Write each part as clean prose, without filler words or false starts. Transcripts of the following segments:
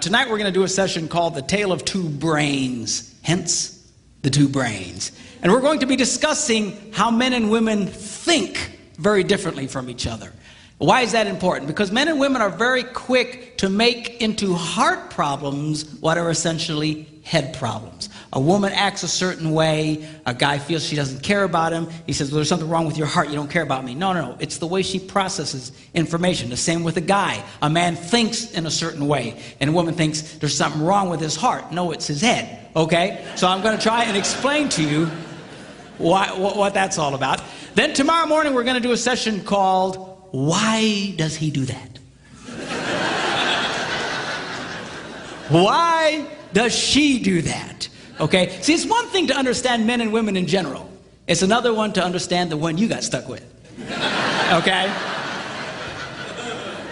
Tonight we're going to do a session called The Tale of Two Brains, hence the two brains. And we're going to be discussing how men and women think very differently from each other. Why is that important? Because men and women are very quick to make into heart problems what are essentially head problems. A woman acts a certain way, a guy feels she doesn't care about him, he says, well, there's something wrong with your heart, you don't care about me. No, it's the way she processes information. The same with a guy. A man thinks in a certain way, and a woman thinks there's something wrong with his heart. No, it's his head, okay? So I'm going to try and explain to you what that's all about. Then tomorrow morning we're going to do a session called, Why Does He Do That? Why does she do that? Okay? See, it's one thing to understand men and women in general. It's another one to understand the one you got stuck with. Okay?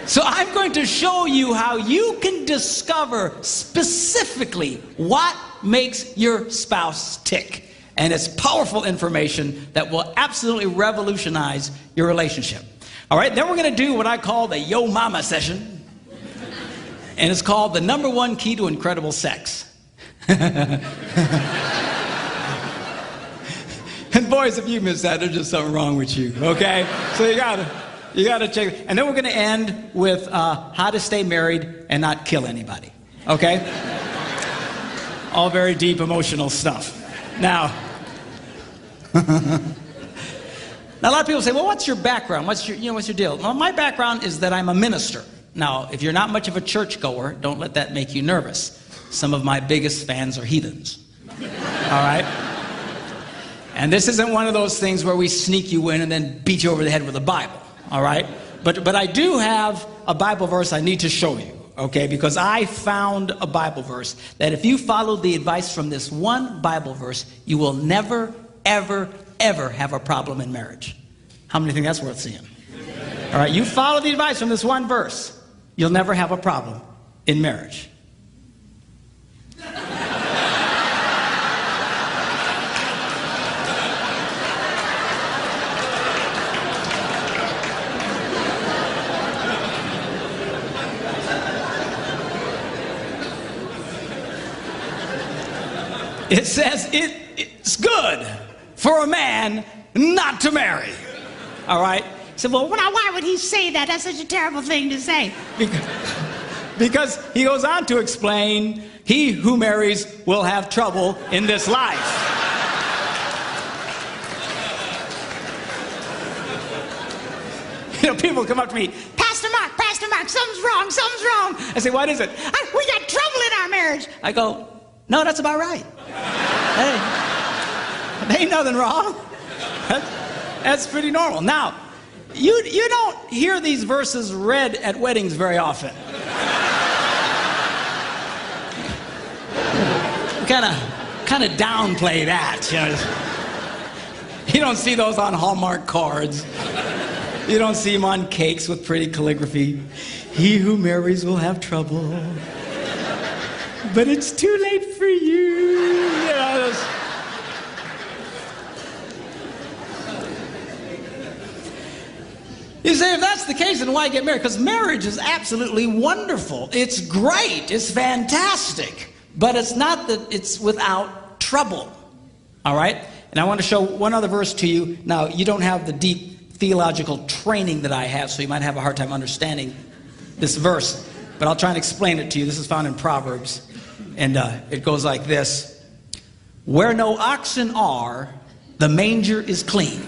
So I'm going to show you how you can discover specifically what makes your spouse tick. And it's powerful information that will absolutely revolutionize your relationship. All right? Then we're going to do what I call the Yo Mama session. And it's called the #1 key to incredible sex. And boys, if you miss that, there's just something wrong with you, okay? So you gotta check. And then we're gonna end with how to stay married and not kill anybody, okay? All very deep emotional stuff. Now, a lot of people say, well, what's your background? What's your deal? Well, my background is that I'm a minister. Now, if you're not much of a churchgoer, don't let that make you nervous. Some of my biggest fans are heathens. All right? And this isn't one of those things where we sneak you in and then beat you over the head with a Bible. All right? But I do have a Bible verse I need to show you. Okay? Because I found a Bible verse that if you follow the advice from this one Bible verse, you will never, ever, ever have a problem in marriage. How many think that's worth seeing? All right? You follow the advice from this one verse, you'll never have a problem in marriage. It says it's good for a man not to marry. All right? So, well, now why would he say that? That's such a terrible thing to say. Because he goes on to explain, he who marries will have trouble in this life. You know, people come up to me, Pastor Mark, something's wrong. I say, what is it? We got trouble in our marriage. I go, no, that's about right. Hey, there ain't nothing wrong. That's pretty normal. Now, you don't hear these verses read at weddings very often. Kind of downplay that. You don't see those on Hallmark cards. You don't see them on cakes with pretty calligraphy. He who marries will have trouble, but it's too late for you. You say, if that's the case, then why get married? Because marriage is absolutely wonderful. It's great. It's fantastic. But it's not that it's without trouble. All right? And I want to show one other verse to you. Now, you don't have the deep theological training that I have, so you might have a hard time understanding this verse. But I'll try and explain it to you. This is found in Proverbs. And it goes like this. Where no oxen are, the manger is clean.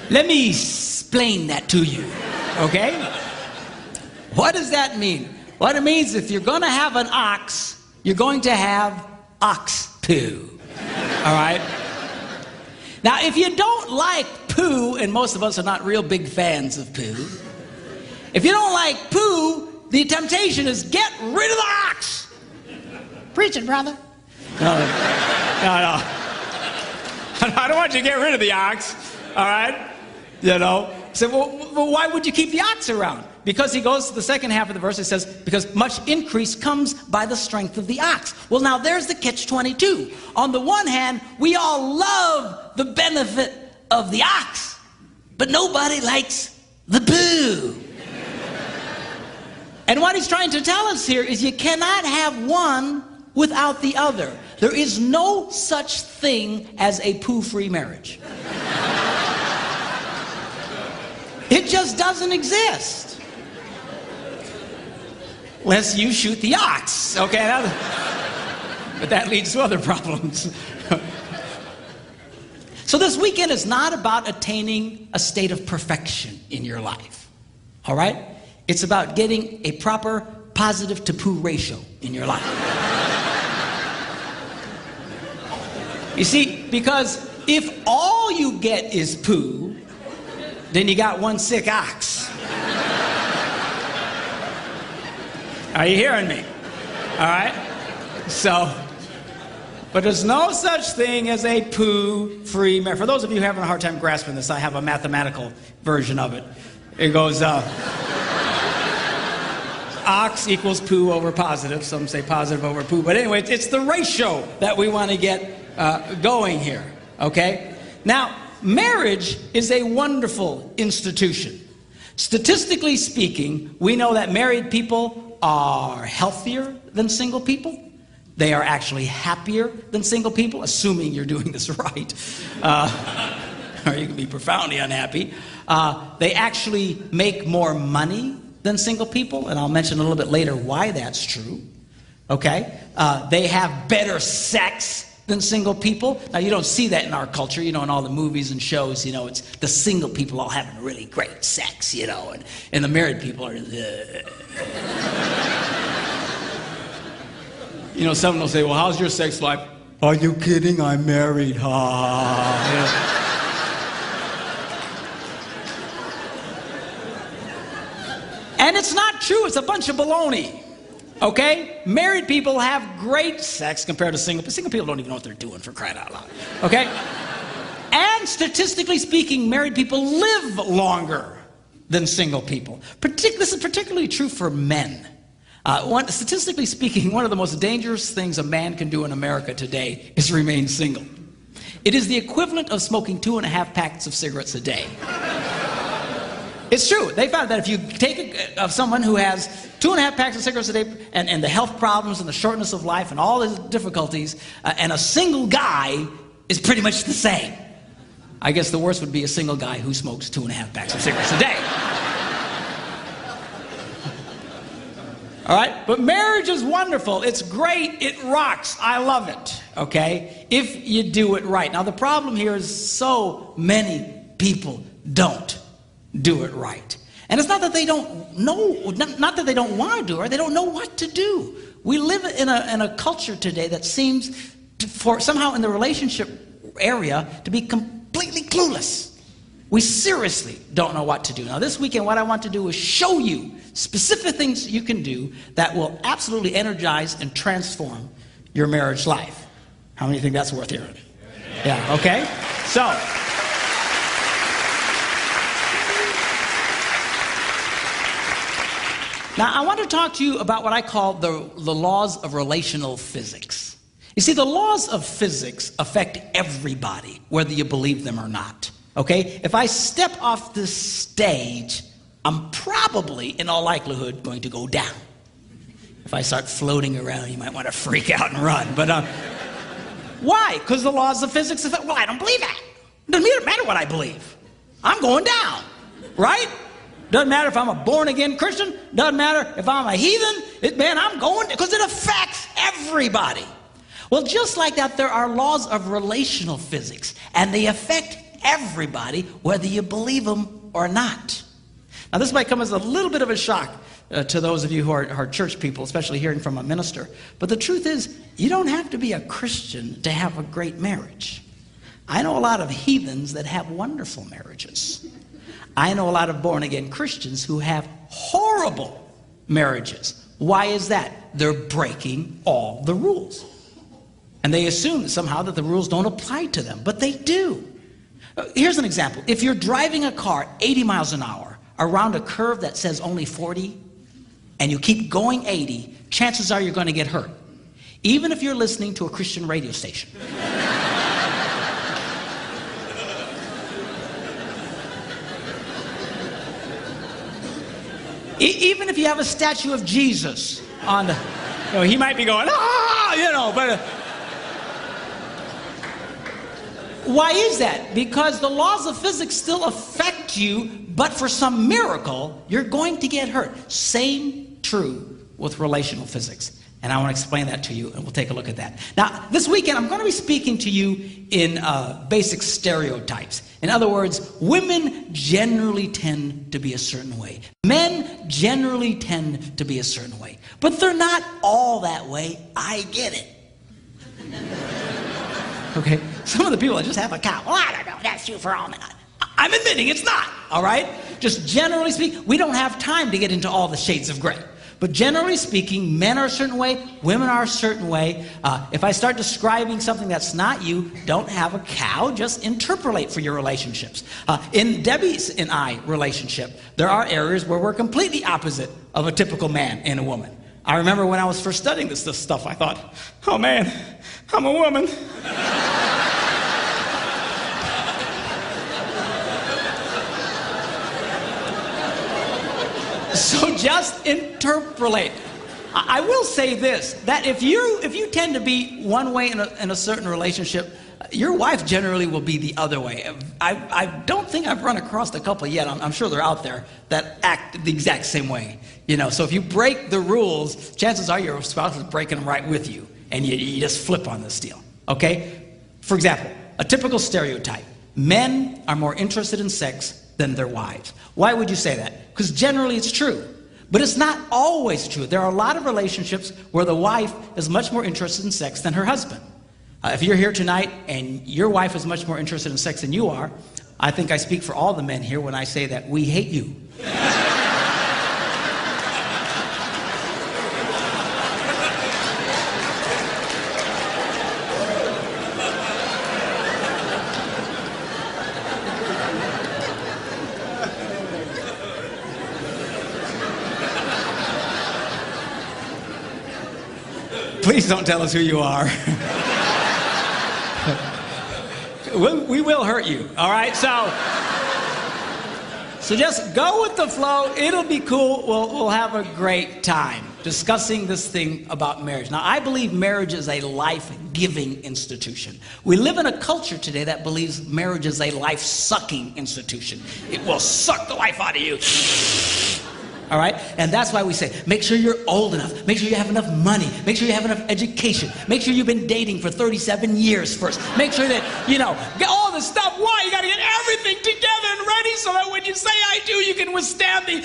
Let me explain that to you, okay? What does that mean? What it means, if you're going to have an ox, you're going to have ox poo, all right? Now, if you don't like poo, and most of us are not real big fans of poo, if you don't like poo, the temptation is get rid of the ox. Preach it, brother. No. I don't want you to get rid of the ox, all right? You know? So, well, why would you keep the ox around? because he goes to the second half of the verse, it says, because much increase comes by the strength of the ox. Well, now there's the catch-22. On the one hand, we all love the benefit of the ox, but nobody likes the poo. And what he's trying to tell us here is you cannot have one without the other. There is no such thing as a poo-free marriage. It just doesn't exist. Unless you shoot the ox, okay? But that leads to other problems. So this weekend is not about attaining a state of perfection in your life, all right? It's about getting a proper positive to poo ratio in your life. You see, because if all you get is poo, then you got one sick ox. Are you hearing me? All right? So, but there's no such thing as a poo-free marriage. For those of you having a hard time grasping this, I have a mathematical version of it. It goes, ox equals poo over positive. Some say positive over poo. But anyway, it's the ratio that we want to get going here, okay? Now, marriage is a wonderful institution. Statistically speaking, we know that married people are healthier than single people. They are actually happier than single people, assuming you're doing this right. Or you can be profoundly unhappy. They actually make more money than single people, and I'll mention a little bit later why that's true. Okay? They have better sex than single people. Now, you don't see that in our culture, you know, in all the movies and shows, you know, it's the single people all having really great sex, you know, and the married people are, you know, someone will say, well, how's your sex life? Are you kidding? I'm married. And it's not true. It's a bunch of baloney. Okay? Married people have great sex compared to single people. Single people don't even know what they're doing, for crying out loud. Okay? And statistically speaking, married people live longer than single people. This is particularly true for men. Statistically speaking, one of the most dangerous things a man can do in America today is remain single. It is the equivalent of smoking 2.5 packs of cigarettes a day. It's true. They found that if you take someone who has 2.5 packs of cigarettes a day and the health problems and the shortness of life and all the difficulties, and a single guy is pretty much the same. I guess the worst would be a single guy who smokes 2.5 packs of cigarettes a day. All right? But marriage is wonderful. It's great. It rocks. I love it. Okay? If you do it right. Now, the problem here is so many people don't do it right. And it's not that they don't know, not that they don't want to do it, they don't know what to do. We live in a culture today that seems for somehow in the relationship area to be completely clueless. We seriously don't know what to do. Now this weekend what I want to do is show you specific things you can do that will absolutely energize and transform your marriage life. How many think that's worth hearing? Yeah, okay? So, now, I want to talk to you about what I call the laws of relational physics. You see, the laws of physics affect everybody, whether you believe them or not. Okay? If I step off this stage, I'm probably, in all likelihood, going to go down. If I start floating around, you might want to freak out and run. But why? Because the laws of physics affect. Well, I don't believe that. It doesn't matter what I believe. I'm going down. Right? Doesn't matter if I'm a born-again Christian. Doesn't matter if I'm a heathen. Man, I'm going, because it affects everybody. Well, just like that, there are laws of relational physics, and they affect everybody, whether you believe them or not. Now, this might come as a little bit of a shock to those of you who are church people, especially hearing from a minister. But the truth is, you don't have to be a Christian to have a great marriage. I know a lot of heathens that have wonderful marriages. I know a lot of born-again Christians who have horrible marriages. Why is that? They're breaking all the rules. And they assume somehow that the rules don't apply to them, but they do. Here's an example. If you're driving a car 80 miles an hour, around a curve that says only 40, and you keep going 80, chances are you're going to get hurt, even if you're listening to a Christian radio station. Even if you have a statue of Jesus on the, he might be going, but why is that? Because the laws of physics still affect you, but for some miracle, you're going to get hurt. Same true with relational physics. And I want to explain that to you, and we'll take a look at that. Now, this weekend, I'm going to be speaking to you in basic stereotypes. In other words, women generally tend to be a certain way. Men generally tend to be a certain way. But they're not all that way. I get it. Okay? Some of the people that just have a cow. Well, I don't know. That's you for all men. I'm admitting it's not. All right? Just generally speaking, we don't have time to get into all the shades of gray. But generally speaking, men are a certain way, women are a certain way. If I start describing something that's not you, don't have a cow, just interpolate for your relationships. In Debbie's and I relationship, there are areas where we're completely opposite of a typical man and a woman. I remember when I was first studying this stuff, I thought, oh man, I'm a woman. So just interpolate. I will say this, that if you tend to be one way in a certain relationship, your wife generally will be the other way. I don't think I've run across a couple yet. I'm sure they're out there that act the exact same way. So if you break the rules, chances are your spouse is breaking them right with you, and you just flip on this deal. Okay? For example, a typical stereotype: men are more interested in sex than their wives. Why would you say that? Because generally it's true. But it's not always true. There are a lot of relationships where the wife is much more interested in sex than her husband. If you're here tonight and your wife is much more interested in sex than you are, I think I speak for all the men here when I say that we hate you. Please don't tell us who you are. We will hurt you, all right? So just go with the flow. It'll be cool. We'll have a great time discussing this thing about marriage. Now, I believe marriage is a life-giving institution. We live in a culture today that believes marriage is a life-sucking institution. It will suck the life out of you. All right? And that's why we say, make sure you're old enough. Make sure you have enough money. Make sure you have enough education. Make sure you've been dating for 37 years first. Make sure that, get all the stuff. Why? You got to get everything together and ready so that when you say I do, you can withstand the,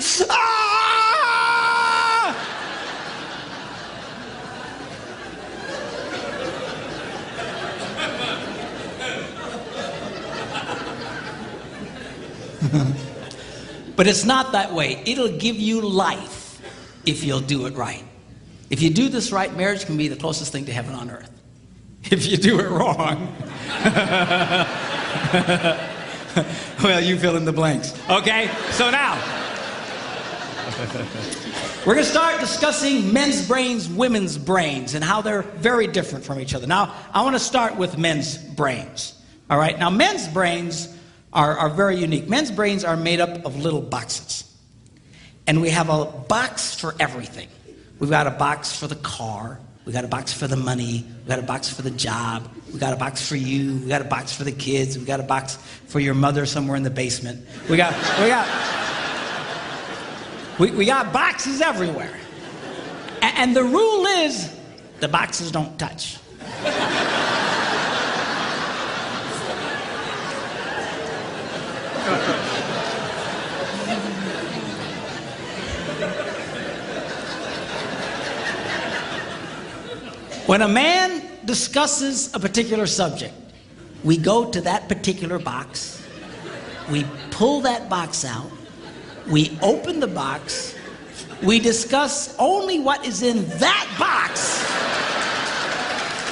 But it's not that way. It'll give you life if you'll do it right. If you do this right, marriage can be the closest thing to heaven on earth. If you do it wrong, well, you fill in the blanks. Okay, so now, we're going to start discussing men's brains, women's brains, and how they're very different from each other. Now, I want to start with men's brains. All right, now men's brains are very unique. Men's brains are made up of little boxes. And we have a box for everything. We've got a box for the car. We've got a box for the money. We've got a box for the job. We've got a box for you. We've got a box for the kids. We've got a box for your mother somewhere in the basement. We got boxes everywhere. And the rule is the boxes don't touch. When a man discusses a particular subject, we go to that particular box, we pull that box out, we open the box, we discuss only what is in that box.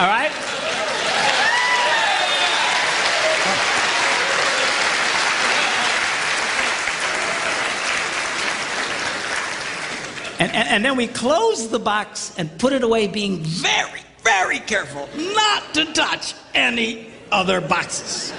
All right? And then we close the box and put it away, being very, very careful not to touch any other boxes.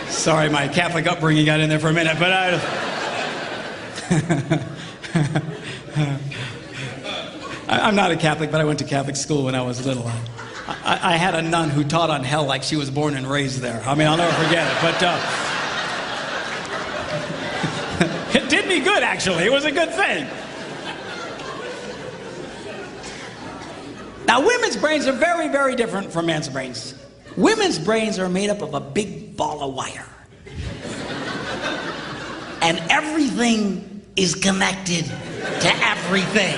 Sorry, my Catholic upbringing got in there for a minute, but I'm not a Catholic, but I went to Catholic school when I was little. I had a nun who taught on hell like she was born and raised there. I mean, I'll never forget it, but it did me good, actually. It was a good thing. Now, women's brains are very, very different from men's brains. Women's brains are made up of a big ball of wire. And everything is connected to everything.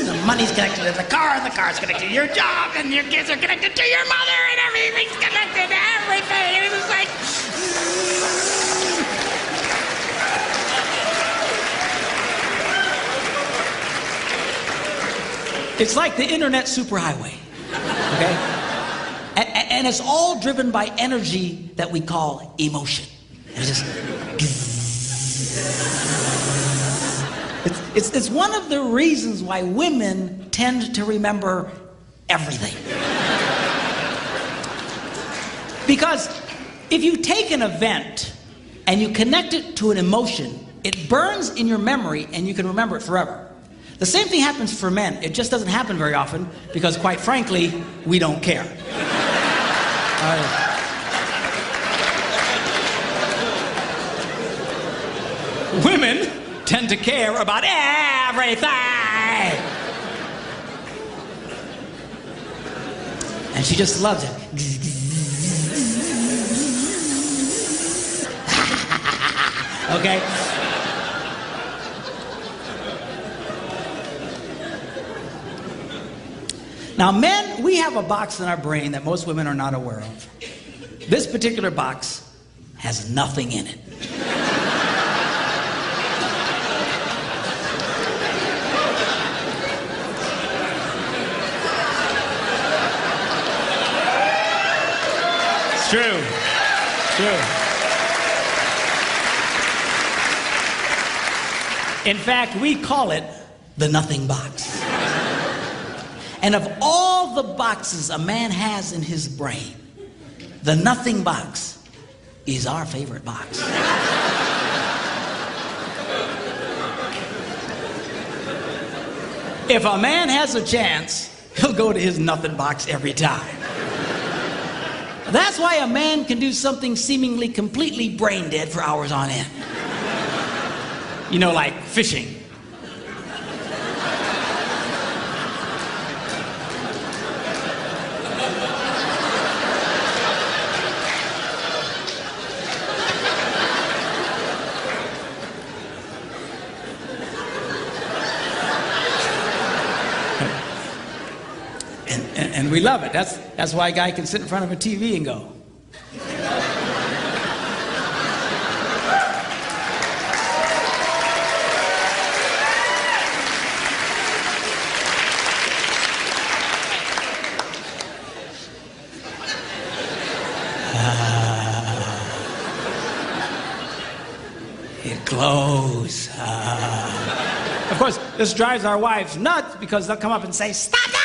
The money's connected to the car, and the car's connected to your job, and your kids are connected to your mother, and everything's connected to everything. It's just like... It's like the internet superhighway, okay? And it's all driven by energy that we call emotion. It's just... It's one of the reasons why women tend to remember everything. Because if you take an event and you connect it to an emotion, it burns in your memory and you can remember it forever. The same thing happens for men. It just doesn't happen very often because, quite frankly, we don't care. Women tend to care about everything. And she just loves it. Okay? Now, men, we have a box in our brain that most women are not aware of. This particular box has nothing in it. It's true. It's true. In fact, we call it the nothing box. And of all the boxes a man has in his brain, the nothing box is our favorite box. If a man has a chance, he'll go to his nothing box every time. That's why a man can do something seemingly completely brain dead for hours on end. You know, like fishing. And we love it. That's why a guy can sit in front of a TV and go. It glows. Of course, this drives our wives nuts because they'll come up and say, "Stop that!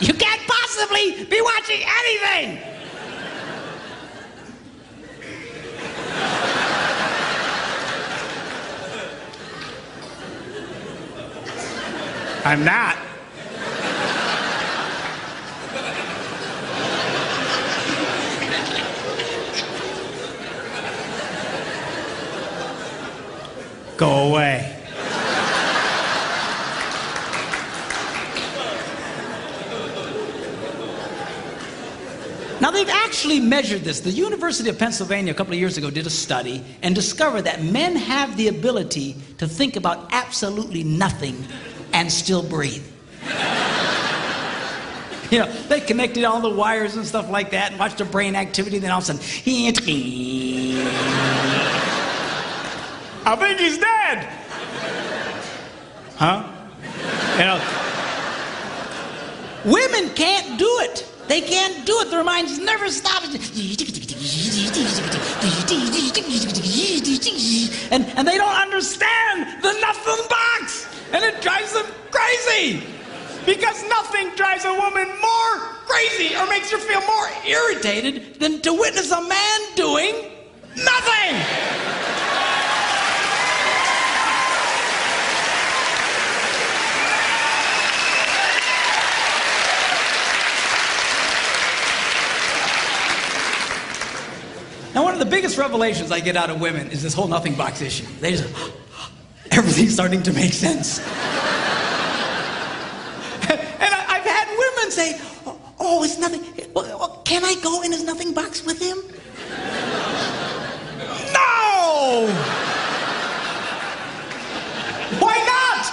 You can't possibly be watching anything!" I'm not. Go away. Now, they've actually measured this. The University of Pennsylvania a couple of years ago did a study and discovered that men have the ability to think about absolutely nothing and still breathe. You know, they connected all the wires and stuff like that and watched the brain activity, then all of a sudden, I think he's dead. Huh? You know, women can't do it. They can't do it. Their minds never stop. And they don't understand the nothing box. And it drives them crazy. Because nothing drives a woman more crazy or makes her feel more irritated than to witness a man doing nothing. Now, one of the biggest revelations I get out of women is this whole nothing box issue. They just, everything's starting to make sense. And I've had women say, oh, it's nothing. Well, can I go in his nothing box with him? No! Why not?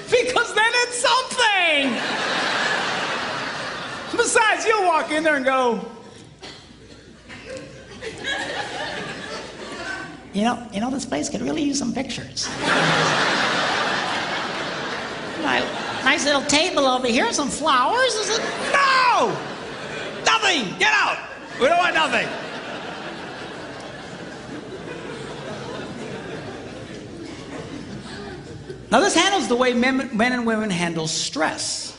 Because then it's something. Besides, you'll walk in there and go, You know, this place could really use some pictures. Nice little table over here, some flowers. Is it? No! Nothing! Get out! We don't want nothing. Now this handles the way men and women handle stress.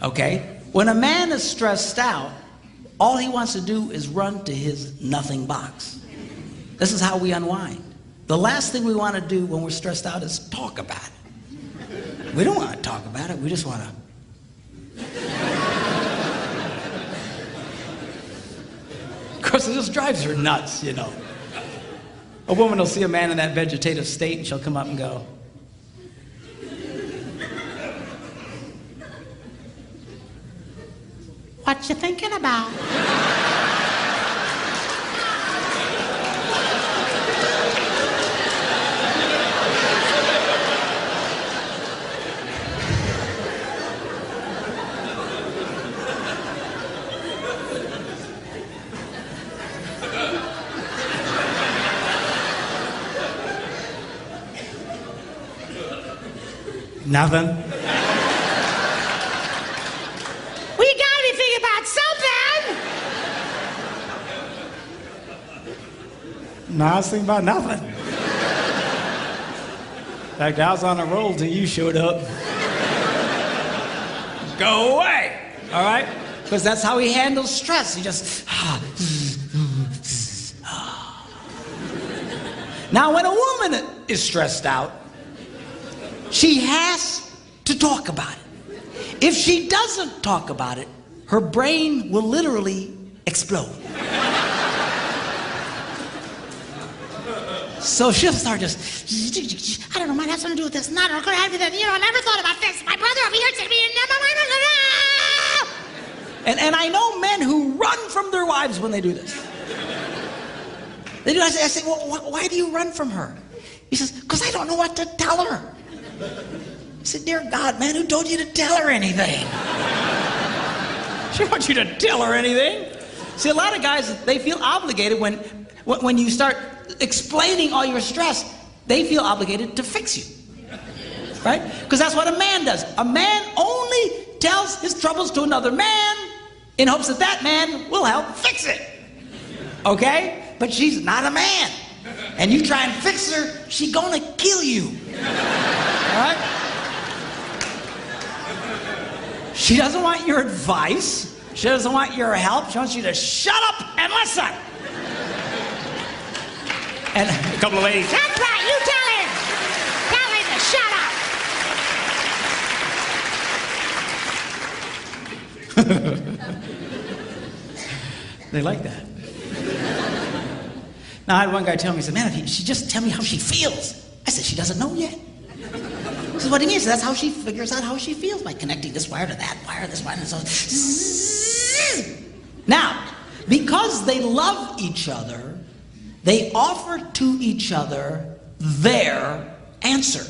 Okay? When a man is stressed out, all he wants to do is run to his nothing box. This is how we unwind. The last thing we want to do when we're stressed out is talk about it. We don't want to talk about it. We just want to. Of course, it just drives her nuts, you know. A woman will see a man in that vegetative state and she'll come up and go, "What you thinking about?" Nothing. We gotta be thinking about something. No, I was thinking about nothing. In fact, I was on a roll till you showed up. Go away, all right? Because that's how he handles stress. He just. Now, when a woman is stressed out, she has to talk about it. If she doesn't talk about it, her brain will literally explode. So she'll start just, I don't know, might have something to do with this. Not going to have that. You know, I never thought about this. My brother over here said to me, and I know men who run from their wives when they do this. They do. I say, well, why do you run from her? He says, because I don't know what to tell her. I said, dear God, man, who told you to tell her anything? She wants you to tell her anything. See, a lot of guys, they feel obligated when you start explaining all your stress, they feel obligated to fix you. Right? Because that's what a man does. A man only tells his troubles to another man in hopes that that man will help fix it. Okay? But she's not a man. And you try and fix her, she's gonna kill you. All right? She doesn't want your advice. She doesn't want your help. She wants you to shut up and listen. And a couple of ladies, that's right, you tell him. Tell him to shut up. They like that. Now, I had one guy tell me, he said, man, if she just tell me how she feels. I said, she doesn't know yet. He said, what do you mean? So that's how she figures out how she feels, by connecting this wire to that wire, this wire, and so. Now, because they love each other, they offer to each other their answer,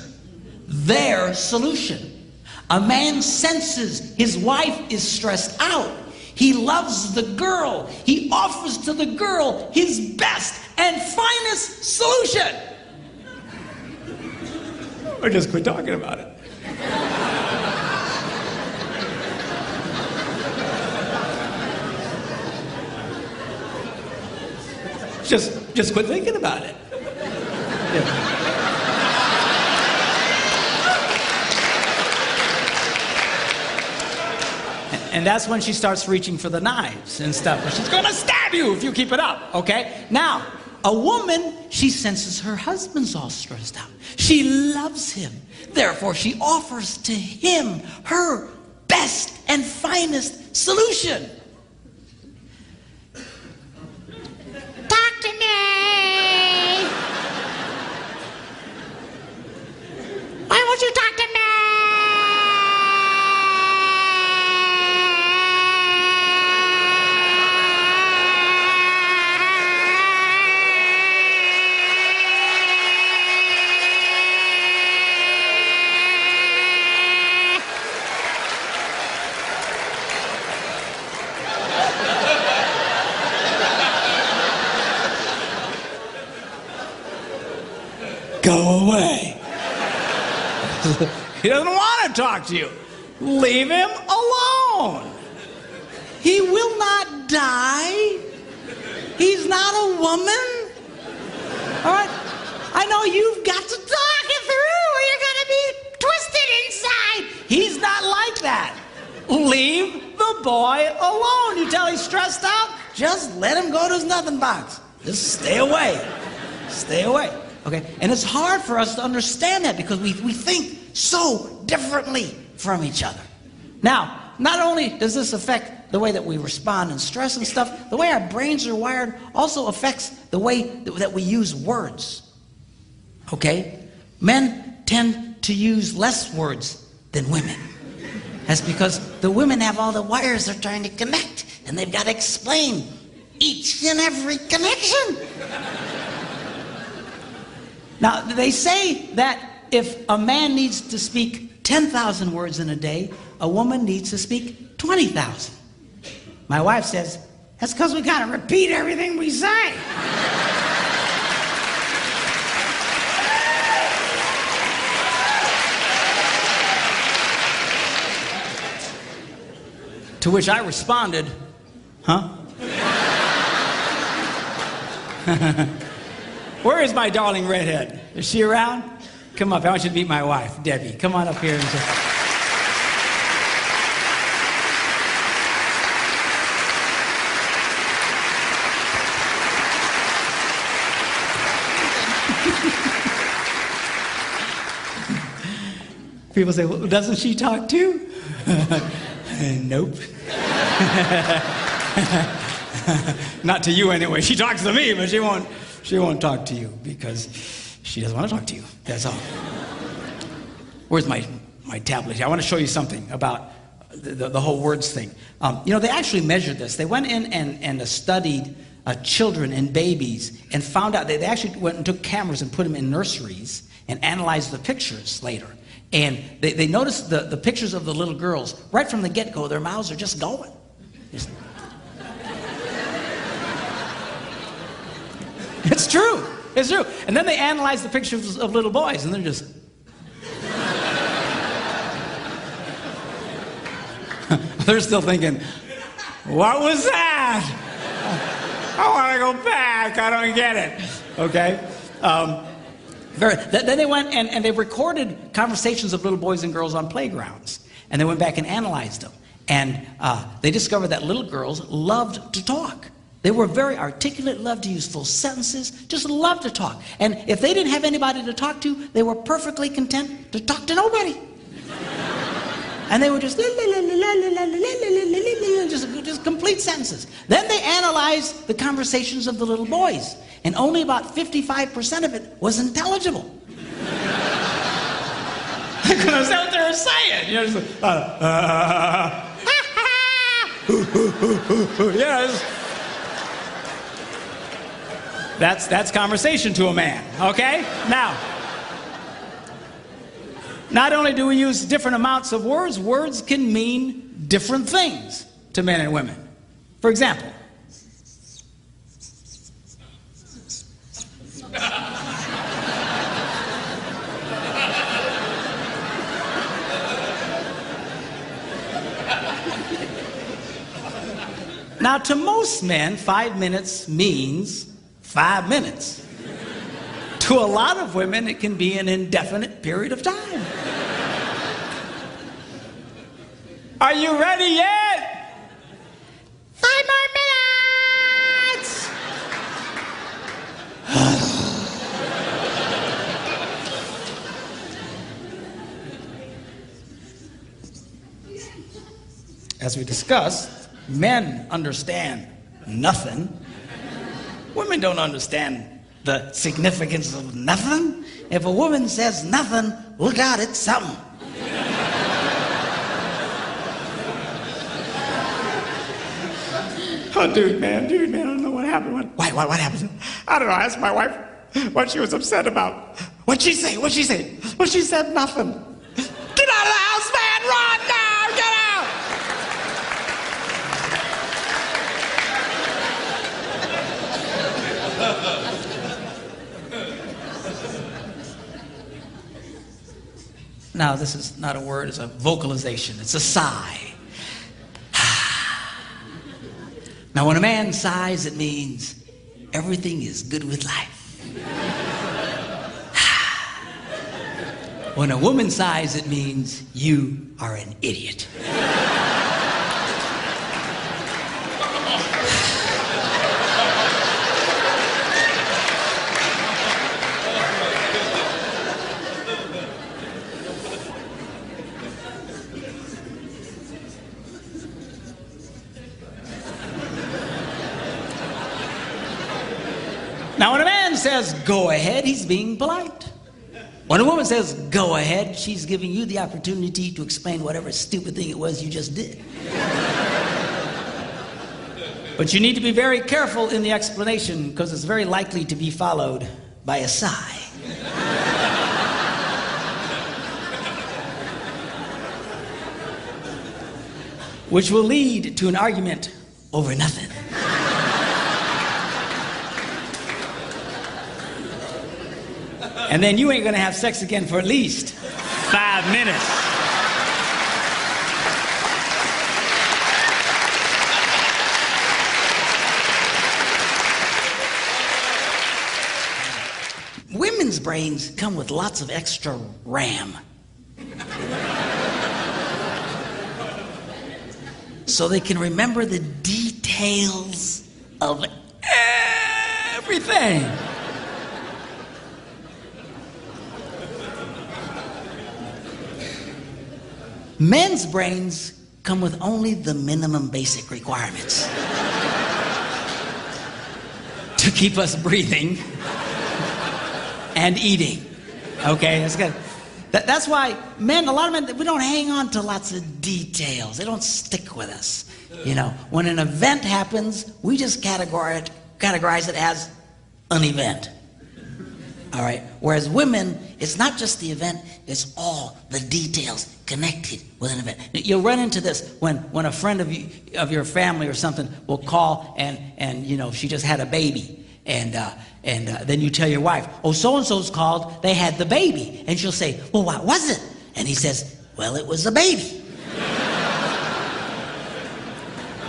their solution. A man senses his wife is stressed out. He loves the girl. He offers to the girl his best and finest solution. Or just quit talking about it. Just quit thinking about it. Yeah. And that's when she starts reaching for the knives and stuff. But she's gonna stab you if you keep it up, okay? Now, a woman, she senses her husband's all stressed out. She loves him. Therefore, she offers to him her best and finest solution. Talk to me. Why won't you talk to me? Go away. He doesn't want to talk to you. Leave him alone. He will not die. He's not a woman. All right? I know you've got to talk it through or you're going to be twisted inside. He's not like that. Leave the boy alone. You tell he's stressed out, just let him go to his nothing box. Just stay away. Stay away. Okay? And it's hard for us to understand that because we think so differently from each other. Now, not only does this affect the way that we respond in stress and stuff, the way our brains are wired also affects the way that we use words. Okay? Men tend to use less words than women. That's because the women have all the wires they're trying to connect, and they've got to explain each and every connection. Now, they say that if a man needs to speak 10,000 words in a day, a woman needs to speak 20,000. My wife says, that's because we got to repeat everything we say. To which I responded, huh? Where is my darling redhead? Is she around? Come up. I want you to meet my wife, Debbie. Come on up here and just... People say, well, doesn't she talk too? Nope. Not to you anyway. She talks to me, but she won't talk to you because she doesn't want to talk to you. That's all. Where's my tablet here? I want to show you something about the whole words thing. You know, they actually measured this. They went in and studied children and babies and found out they actually went and took cameras and put them in nurseries and analyzed the pictures later. And they noticed the pictures of the little girls. Right from the get-go, their mouths are just going. It's true. It's true. And then they analyzed the pictures of little boys, and they're just... They're still thinking, what was that? I want to go back. I don't get it. Okay? Then they went and they recorded conversations of little boys and girls on playgrounds. And they went back and analyzed them. And they discovered that little girls loved to talk. They were very articulate, loved to use full sentences, just loved to talk. And if they didn't have anybody to talk to, they were perfectly content to talk to nobody. And they were just complete sentences. Then they analyzed the conversations of the little boys. And only about 55% of it was intelligible. I couldn't understand what they were saying. You know, just, yes. That's conversation to a man, okay? Now, Not only do we use different amounts of words, words can mean different things to men and women. For example, now to most men, 5 minutes means 5 minutes. To a lot of women, it can be an indefinite period of time. Are you ready yet? 5 more minutes! As we discussed, men understand nothing. Women don't understand the significance of nothing. If a woman says nothing, look out, it's something. Oh, dude, man, I don't know what happened. What happened? I don't know. I asked my wife what she was upset about. What'd she say? Well, she said nothing. Get out of the house, man! Run now! Get out! Now, this is not a word, it's a vocalization. It's a sigh. Now, when a man sighs, it means everything is good with life. When a woman sighs, it means you are an idiot. Now, when a man says, go ahead, he's being polite. When a woman says, go ahead, she's giving you the opportunity to explain whatever stupid thing it was you just did. But you need to be very careful in the explanation because it's very likely to be followed by a sigh. Which will lead to an argument over nothing. And then you ain't gonna have sex again for at least 5 minutes. Women's brains come with lots of extra RAM. So they can remember the details of everything. Men's brains come with only the minimum basic requirements to keep us breathing and eating. Okay, that's good. That's why men, a lot of men, we don't hang on to lots of details. They don't stick with us. You know, when an event happens, we just categorize it as an event. All right. Whereas women, it's not just the event, it's all the details connected with an event. You'll run into this when a friend of your family or something will call and you know, she just had a baby. And then you tell your wife, oh, so-and-so's called, they had the baby. And she'll say, well, what was it? And he says, well, it was a baby.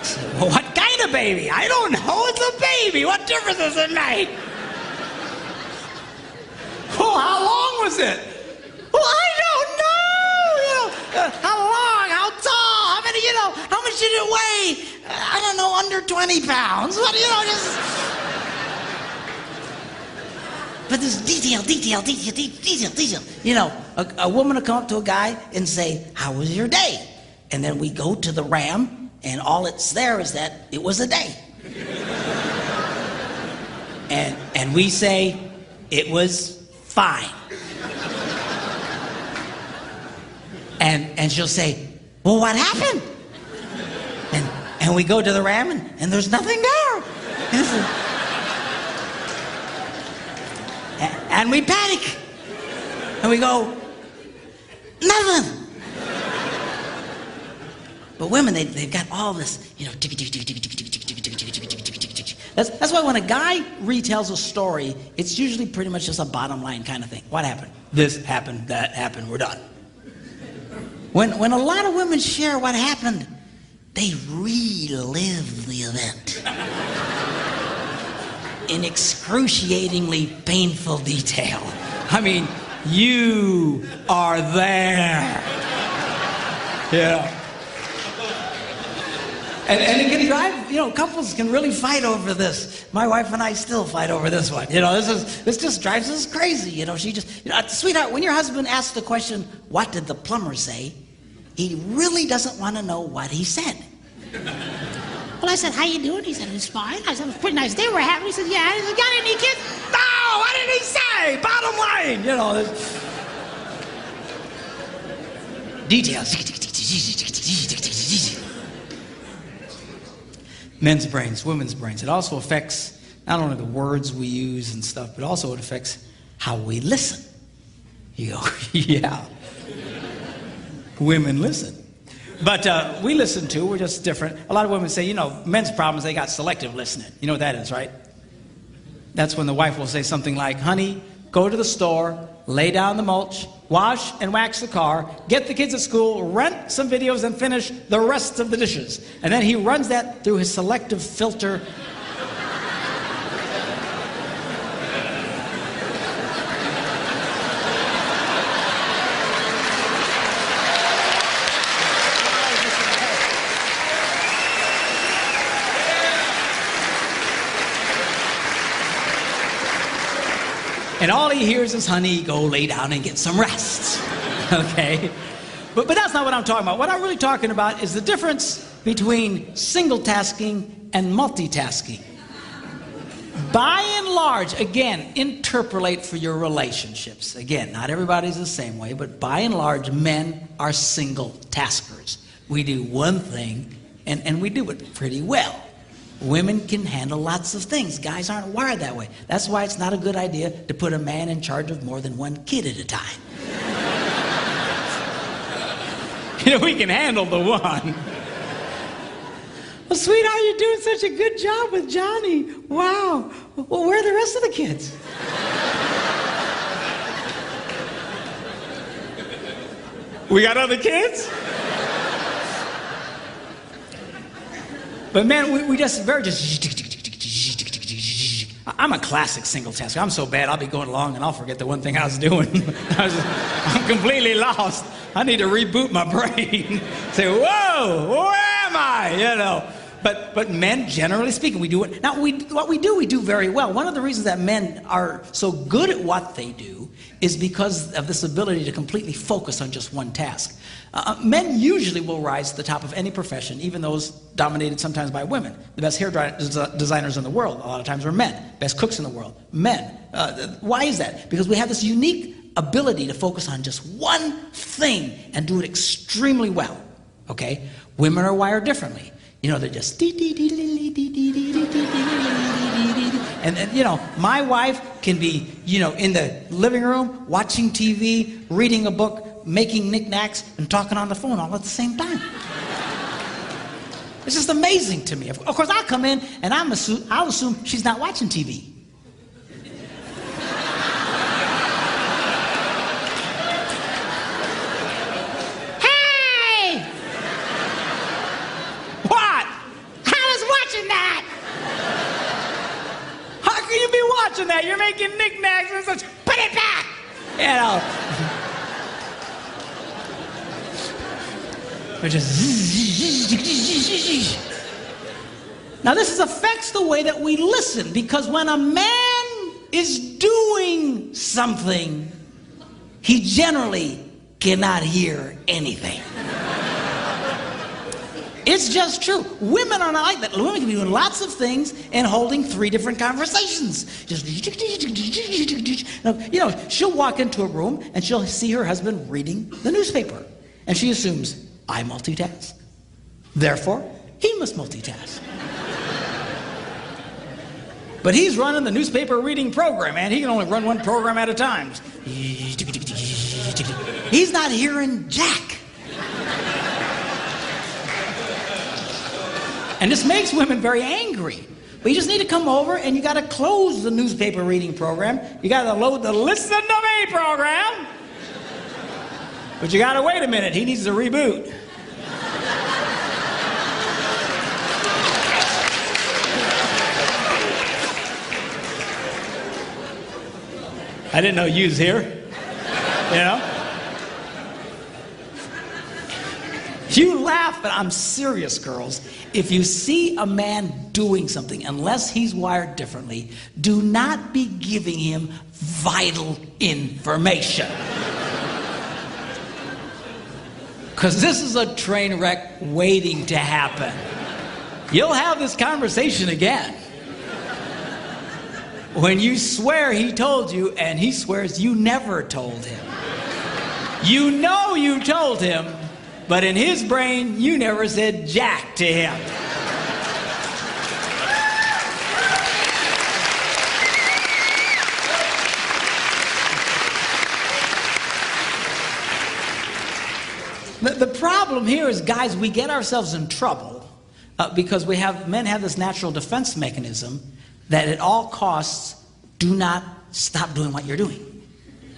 So, well, what kind of baby? I don't know, it's a baby. What difference does it make? Well, how long was it? Well, I don't know. You know, how long, how tall, how many, you know, how much did it weigh? I don't know, under 20 pounds. What, you know, just... But this detail. You know, a woman will come up to a guy and say, how was your day? And then we go to the RAM, and all it's there is that it was a day. And we say, it was fine. And she'll say, well, what happened? And we go to the RAM, and there's nothing there. And we panic. And we go, Nothing. But women, they've got all this, That's why when a guy retells a story, it's usually pretty much just a bottom line kind of thing. What happened? This happened, that happened, we're done. When a lot of women share what happened, they relive the event in excruciatingly painful detail. I mean, you are there. Yeah. And it can drive, couples can really fight over this. My wife and I still fight over this one. This just drives us crazy. She just, sweetheart, when your husband asks the question, what did the plumber say? He really doesn't want to know what he said. Well, I said, how you doing? He said, it's fine. I said, it was a pretty nice day we're having. He said, yeah. He said, got any kids? No, what did he say? Bottom line, Details. Men's brains, women's brains. It also affects not only the words we use and stuff, but also it affects how we listen. You go, yeah. Women listen. But we listen too, we're just different. A lot of women say, men's problems, they got selective listening. You know what that is, right? That's when the wife will say something like, honey, go to the store, lay down the mulch, wash and wax the car, get the kids at school, rent some videos, and finish the rest of the dishes. And then he runs that through his selective filter. And all he hears is, honey, go lay down and get some rest. Okay? But that's not what I'm talking about. What I'm really talking about is the difference between single tasking and multitasking. By and large, again, interpolate for your relationships. Again, not everybody's the same way, but by and large, men are single taskers. We do one thing, and we do it pretty well. Women can handle lots of things. Guys aren't wired that way. That's why it's not a good idea to put a man in charge of more than one kid at a time. We can handle the one. Well, sweetheart, you're doing such a good job with Johnny. Wow. Well, where are the rest of the kids? We got other kids? But man, we just I'm a classic single tasker. I'm so bad, I'll be going along and I'll forget the one thing I was doing. I'm completely lost. I need to reboot my brain. Say, whoa, where am I? But men, generally speaking, we do it. Now, what we do very well. One of the reasons that men are so good at what they do is because of this ability to completely focus on just one task. Men usually will rise to the top of any profession, even those dominated sometimes by women. The best hair designers in the world, a lot of times, are men. Best cooks in the world, men. Why is that? Because we have this unique ability to focus on just one thing and do it extremely well. Okay? Women are wired differently. They're just and my wife can be, in the living room, watching TV, reading a book, making knickknacks, and talking on the phone all at the same time. It's just amazing to me. Of course, I'll come in and I'll assume she's not watching TV. Hey! What? I was watching that! How can you be watching that? You're making knickknacks and such. Put it back! Which is now this affects the way that we listen, because when a man is doing something, he generally cannot hear anything. It's just true. Women are not like that. Women can be doing lots of things and holding 3 different conversations. Just, she'll walk into a room and she'll see her husband reading the newspaper. And she assumes, I multitask. Therefore, he must multitask. But he's running the newspaper reading program, man. He can only run one program at a time. He's not hearing jack. And this makes women very angry. But you just need to come over and you got to close the newspaper reading program. You got to load the Listen to Me program. But you got to wait a minute. He needs to reboot. I didn't know you was here. You know? You laugh, but I'm serious, girls. If you see a man doing something, unless he's wired differently, do not be giving him vital information. Because this is a train wreck waiting to happen. You'll have this conversation again. When you swear he told you, and he swears you never told him. You know you told him, but in his brain, you never said jack to him. The problem here is, guys, we get ourselves in trouble because men have this natural defense mechanism that at all costs, do not stop doing what you're doing.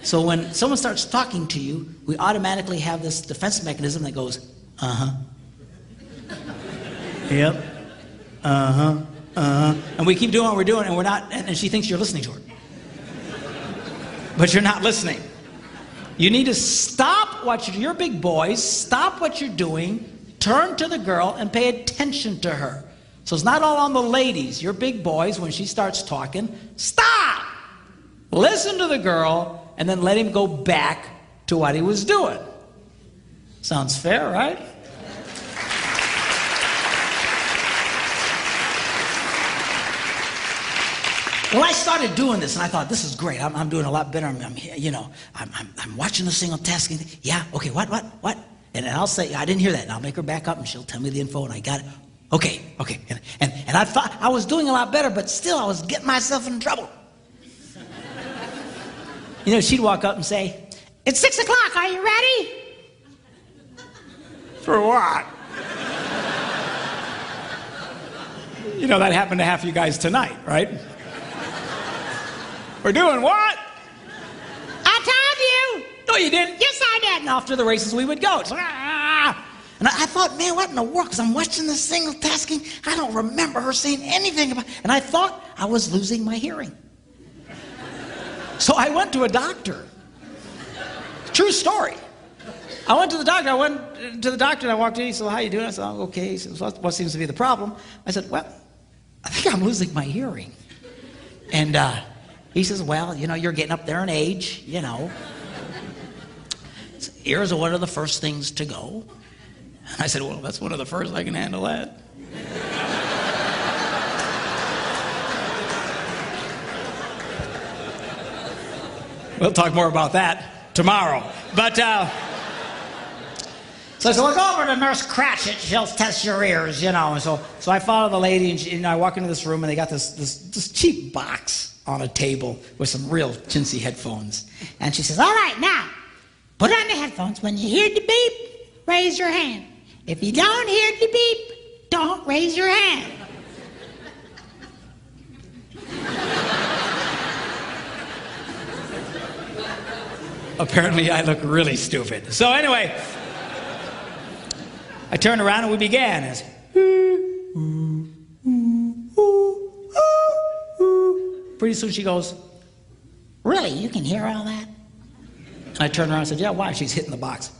So when someone starts talking to you, we automatically have this defense mechanism that goes, uh-huh. Yep. Uh-huh. Uh-huh. And we keep doing what we're doing, and we're not, and she thinks you're listening to her. But you're not listening. You need to stop you're big boys, stop what you're doing, turn to the girl, and pay attention to her. So it's not all on the ladies. You're big boys, when she starts talking, stop! Listen to the girl, and then let him go back to what he was doing. Sounds fair, right? Well, I started doing this, and I thought, this is great. I'm doing a lot better. I'm watching the single tasking thing. Yeah, okay, what? And then I'll say, I didn't hear that. And I'll make her back up, and she'll tell me the info, and I got it. Okay. And I thought I was doing a lot better, but still I was getting myself in trouble. You know, she'd walk up and say, It's 6 o'clock, are you ready? For what? You know, that happened to half you guys tonight, right? We're doing what? I told you. No, you didn't. Yes, I did. And off to the races we would go. It's like, ah. And I thought, man, what in the world? Because I'm watching this single tasking. I don't remember her saying anything about it. And I thought I was losing my hearing. So I went to a doctor. True story. I went to the doctor. And I walked in. He said, well, how you doing? I said, oh, okay. He said, what seems to be the problem? I said, well, I think I'm losing my hearing. And he says, well, you know, you're getting up there in age, you know. Ears are one of the first things to go. And I said, well, that's one of the first. I can handle that. We'll talk more about that tomorrow. But, so I said, well, go over to Nurse Cratchit. She'll test your ears, you know. And so I follow the lady, and I walk into this room, and they got this cheap box on a table with some real chintzy headphones. And she says, all right, now, put on the headphones. When you hear the beep, raise your hand. If you don't hear the beep, don't raise your hand. Apparently, I look really stupid. So anyway, I turned around and we began. As pretty soon she goes, really, you can hear all that? and I turned around and said, yeah, why? She's hitting the box.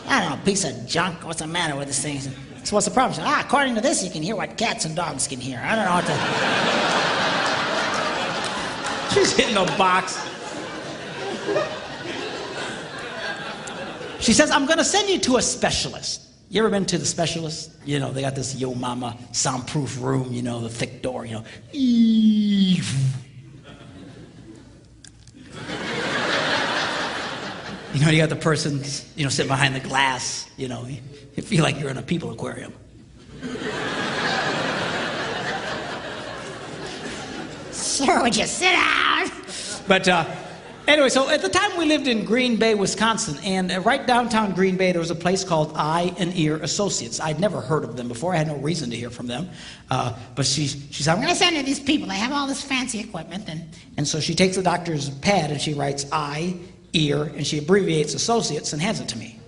I don't know, piece of junk. What's the matter with this thing? So what's the problem? She said, according to this, you can hear what cats and dogs can hear. I don't know what to... She's hitting the box. She says, I'm going to send you to a specialist. You ever been to the specialist? You know, they got this Yo Mama soundproof room, you know, the thick door, you know. You know, you got the person, you know, sitting behind the glass, you know. You feel like you're in a people aquarium. Sir, would you sit down? But Anyway, so at the time we lived in Green Bay, Wisconsin, and right downtown Green Bay, there was a place called Eye and Ear Associates. I'd never heard of them before. I had no reason to hear from them. But she said, I'm going to send you these people. They have all this fancy equipment. and so she takes the doctor's pad and she writes Eye, Ear, and she abbreviates Associates and hands it to me.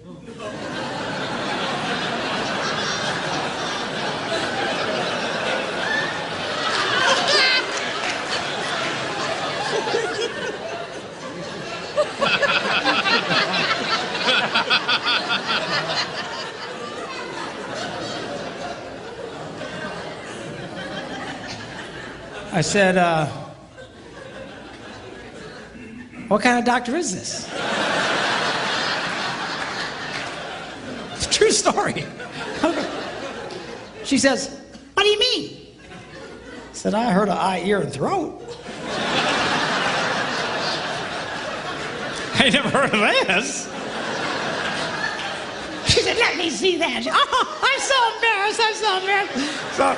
I said, what kind of doctor is this? It's a true story. She says, what do you mean? I said, I heard of eye, ear, and throat. I never heard of this. She said, let me see that. Oh, I'm so embarrassed. So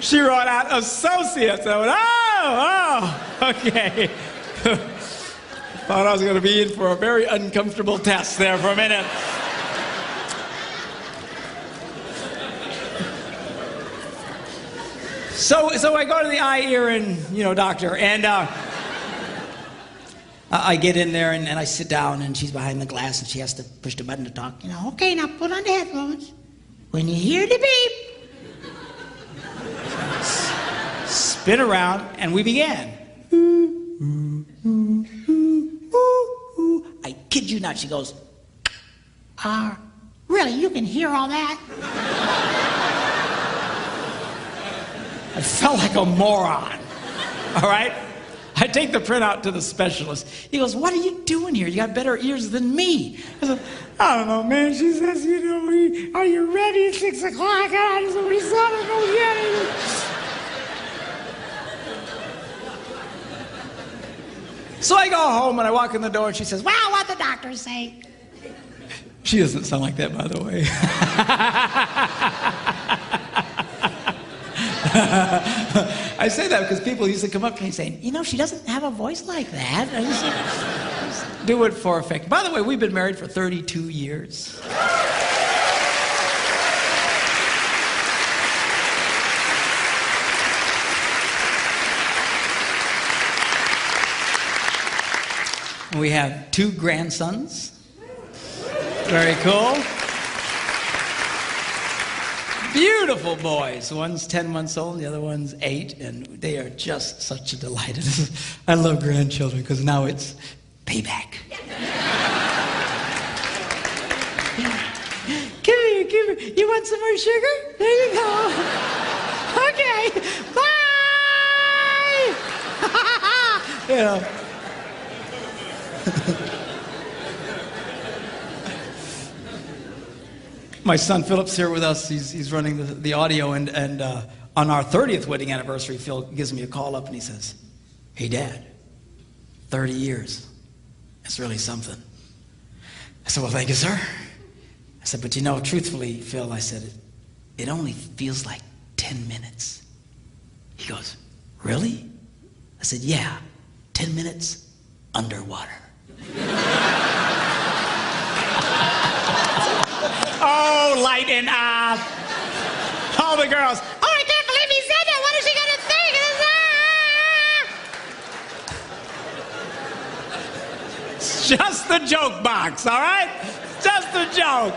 she wrote out Associates. I went, oh, okay. Thought I was going to be in for a very uncomfortable test there for a minute. So I go to the eye, ear, and doctor, and I get in there and I sit down, and she's behind the glass, and she has to push the button to talk. Okay, now put on the headphones. When you hear the beep, spin around, and we began. I kid you not, she goes, really, you can hear all that? I felt like a moron, all right? I take the printout to the specialist. He goes, what are you doing here? You got better ears than me. I said, I don't know, man. She says, are you ready at 6 o'clock? I just want to go get it. So I go home and I walk in the door and she says, Well, what the doctors say. She doesn't sound like that, by the way. I say that because people used to come up to me saying, she doesn't have a voice like that. I just do it for effect. By the way, we've been married for 32 years. We have 2 grandsons. Very cool. Beautiful boys. One's 10 months old, the other one's 8, and they are just such a delight. I love grandchildren because now it's payback. Come here. You want some more sugar? There you go. Okay. Bye. My son Philip's here with us. He's running the audio, and on our 30th wedding anniversary, Phil gives me a call up and he says, hey, Dad, 30 years. That's really something. I said, well, thank you, sir. I said, but truthfully, Phil, I said, it only feels like 10 minutes. He goes, really? I said, yeah, 10 minutes underwater. Oh, lighten up. All the girls. Oh, I can't believe he said that. What is she going to think? It's just the joke box, all right? Just a joke.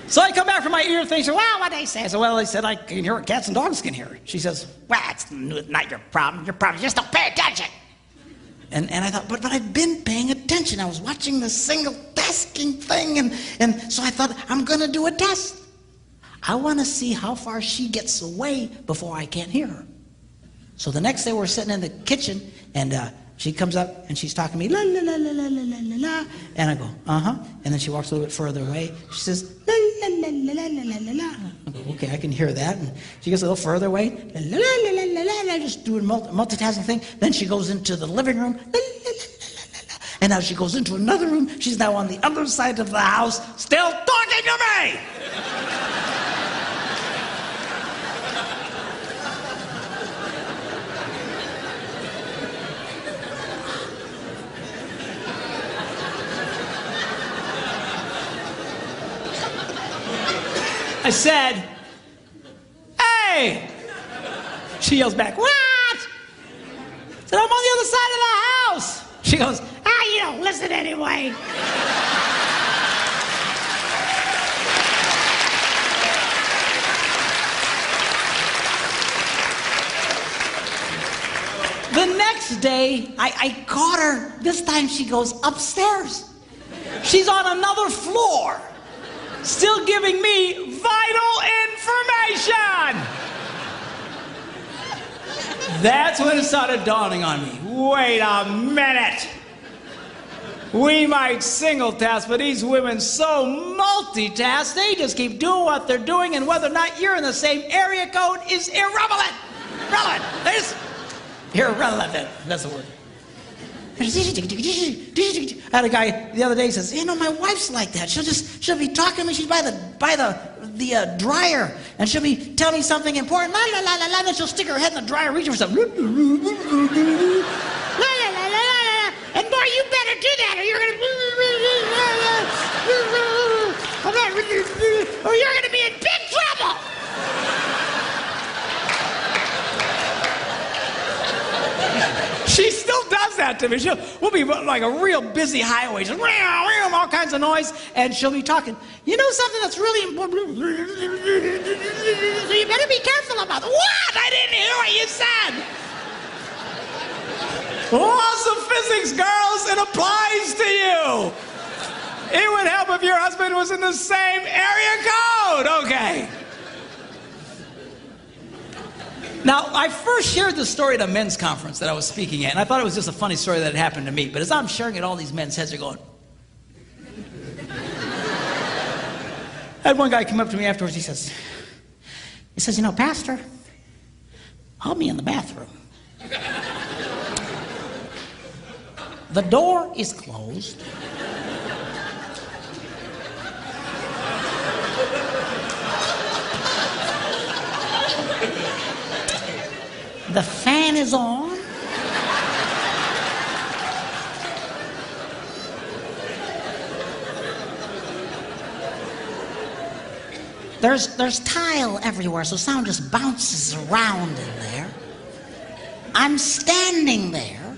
So I come back from my ear thing. She said, well, what'd they say? I said, well, they said I can hear what cats and dogs can hear. She says, well, it's not your problem. Your problem is just don't pay attention. And I thought, but I've been paying attention. I was watching the single tasking thing, and so I thought, I'm going to do a test. I want to see how far she gets away before I can't hear her. So the next day we're sitting in the kitchen, and she comes up, and she's talking to me, la, la, la, la, la, la, la, la, and I go, uh-huh. And then she walks a little bit further away. She says, la, la, la, la, la, la, la, la. I go, okay, I can hear that. And she gets a little further away, la, la, la, la, la, la, la, just doing multitasking thing. Then she goes into the living room, la, la, la, la, la, la. And now she goes into another room. She's now on the other side of the house, still talking to me. said, "Hey!" She yells back, "What?" I said, "I'm on the other side of the house." She goes, You don't listen anyway. The next day, I caught her. This time she goes upstairs. She's on another floor, still giving me vital information. That's when it started dawning on me. Wait a minute. We might single task, but these women so multitask, they just keep doing what they're doing, and whether or not you're in the same area code is irrelevant. Irrelevant. Irrelevant. That's the word. I had a guy the other day says, my wife's like that. She'll be talking to me. She's by the dryer, and she'll be telling me something important. La la la la la. Then she'll stick her head in the dryer, reaching for something. La la la la la. And boy, you better do that, or you're gonna be in big trouble. She still does that to me. We'll be like a real busy highway, just all kinds of noise, and she'll be talking. Something that's really important. So you better be careful about it. What? I didn't hear what you said. Laws of physics, girls, it applies to you. It would help if your husband was in the same area code. Okay. Now, I first shared the story at a men's conference that I was speaking at, and I thought it was just a funny story that had happened to me. But as I'm sharing it, all these men's heads are going. I had one guy come up to me afterwards. He says, Pastor, I'll be in the bathroom. The door is closed. The fan is on. There's tile everywhere, so sound just bounces around in there. I'm standing there.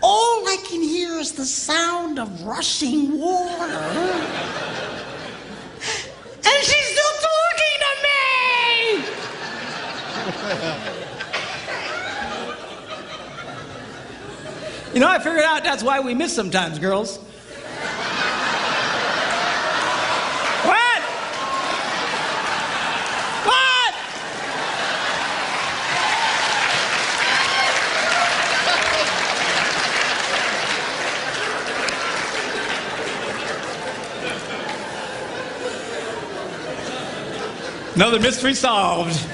All I can hear is the sound of rushing water. And she's still talking to me! I figured out that's why we miss sometimes, girls. What? What? Another mystery solved.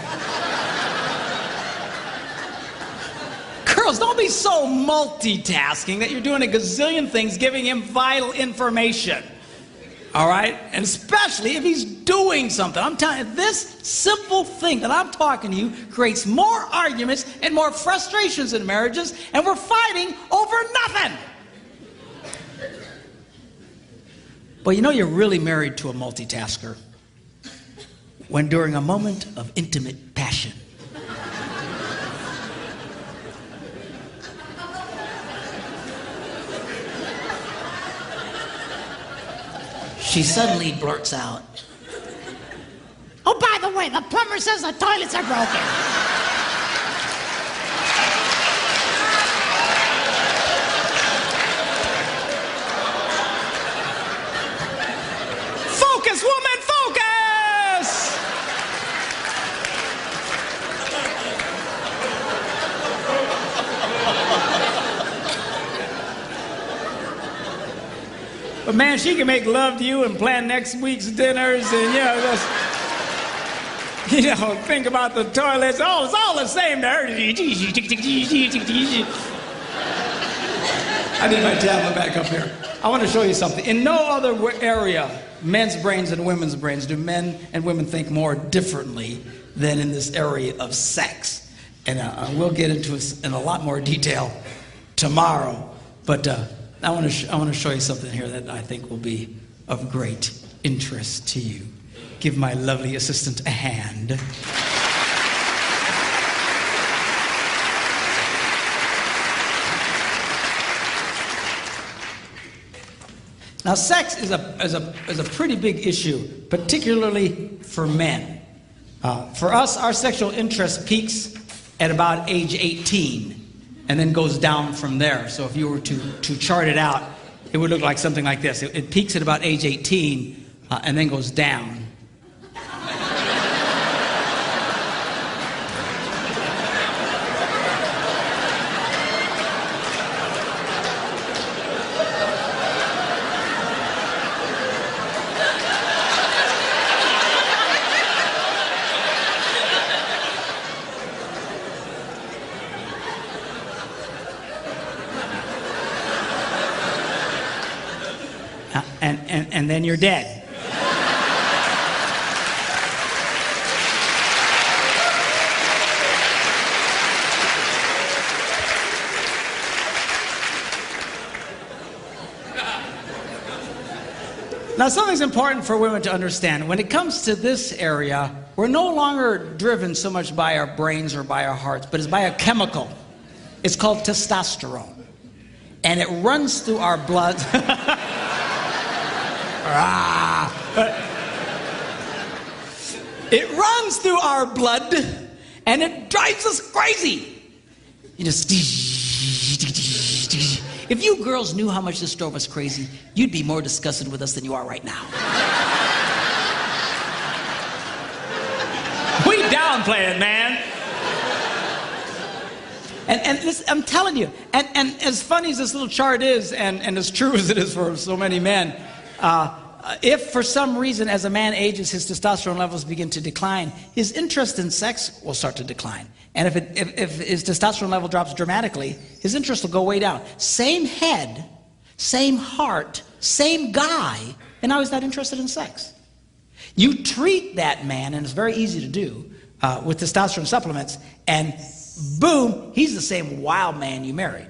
Girls, don't be so multitasking that you're doing a gazillion things giving him vital information. All right? And especially if he's doing something. I'm telling you, this simple thing that I'm talking to you creates more arguments and more frustrations in marriages, and we're fighting over nothing. But you're really married to a multitasker when during a moment of intimate passion, she suddenly blurts out, Oh, by the way, the plumber says the toilets are broken. Focus, woman, focus! But man, she can make love to you and plan next week's dinners and, just, think about the toilets. Oh, it's all the same to her. I need my tablet back up here. I want to show you something. In no other area, men's brains and women's brains, do men and women think more differently than in this area of sex. And we'll get into it in a lot more detail tomorrow. But I want to show you something here that I think will be of great interest to you. give my lovely assistant a hand. Now, sex is a pretty big issue, particularly for men. For us, our sexual interest peaks at about age 18 and then goes down from there. So if you were to chart it out, it would look like something like this. It peaks at about age 18 and then goes down. And then you're dead. Now, something's important for women to understand. When it comes to this area, we're no longer driven so much by our brains or by our hearts, but it's by a chemical. It's called testosterone. And it runs through our blood. It runs through our blood and it drives us crazy. You just, if you girls knew how much this drove us crazy, you'd be more disgusted with us than you are right now. We downplay it, man. And this, I'm telling you, and as funny as this little chart is, and as true as it is for so many men, if for some reason as a man ages his testosterone levels begin to decline, his interest in sex will start to decline. And if his testosterone level drops dramatically, his interest will go way down. Same head, same heart, same guy, and now he's not interested in sex. You treat that man, and it's very easy to do, with testosterone supplements, and boom, he's the same wild man you married.